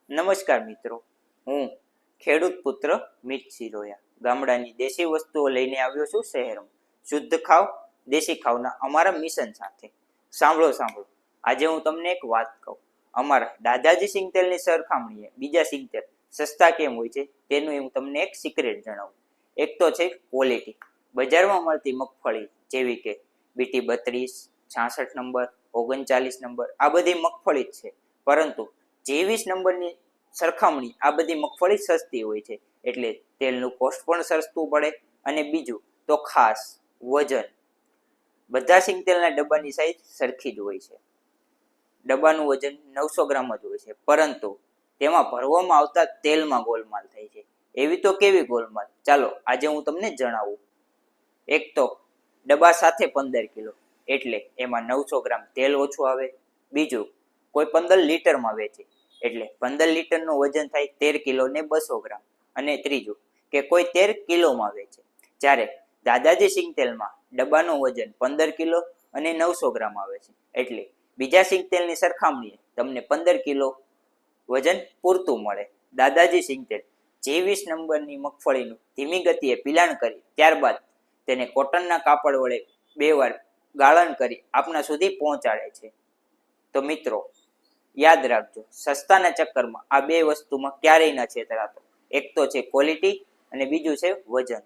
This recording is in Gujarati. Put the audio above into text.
નમસ્કાર મિત્રો, હું ખેડૂત પુત્ર મિત સિરોયા ગામડાની દેશી વસ્તુઓ લઈને આવ્યો છું શહેરમાં. શુદ્ધ ખાવ દેશી ખાવના અમારા મિશન સાથે. સાંભળો, આજે હું તમને એક વાત કહું. અમારા દાદાજી સિંગતેલની સરખામણીએ બીજા સિંગતેલ સસ્તા કેમ હોય છે તેનું હું તમને એક સિક્રેટ જણાવું. એક તો છે ક્વોલિટી. બજારમાં મળતી મગફળી જેવી કે BT 32, 66 નંબર, 39 નંબર, આ બધી મગફળી જ છે, પરંતુ 23 નંબરની સરખામણી આ બધી મગફળી સસ્તી હોય છે, એટલે તેલનું કોસ્ટ પણ સસ્તું પડે. અને બીજું તો ખાસ વજન. બધા સિંગતેલના ડબ્બાની સાઈઝ સરખી જ હોય છે. ડબ્બાનું વજન 900 ગ્રામ જ હોય છે, પરંતુ તેમાં ભરવામાં આવતા તેલમાં ગોલમાલ થાય છે. એવી તો કેવી ગોલમાલ, ચાલો આજે હું તમને જણાવું. એક તો ડબ્બા સાથે 15 કિલો, એટલે એમાં 900 ગ્રામ તેલ ઓછું આવે. બીજું, કોઈ 15 લીટરમાં વેચે, એટલે 15 લીટરનું વજન થાય 13 કિલો ને 200 ગ્રામ. અને ત્રીજું, કે કોઈ 13 કિલોમાં વેચે, જ્યારે દાદાજી સિંગતેલમાં ડબ્બાનું વજન 15 કિલો અને 900 ગ્રામ આવે છે, એટલે બીજા સિંગતેલની સરખામણીએ તમને 15 કિલો વજન પૂરતું મળે. દાદાજી સિંગતેલ 23 નંબરની મગફળીનું ધીમી ગતિએ પિલાણ કરી ત્યારબાદ તેને કોટનના કાપડ વડે 2 વાર ગાળણ કરી આપના સુધી પહોંચાડે છે. તો મિત્રો, યાદ રાખજો, સસ્તાના ચક્કરમાં આ બે વસ્તુમાં ક્યારેય ન છેતરાતો. એક તો છે ક્વોલિટી અને બીજું છે વજન.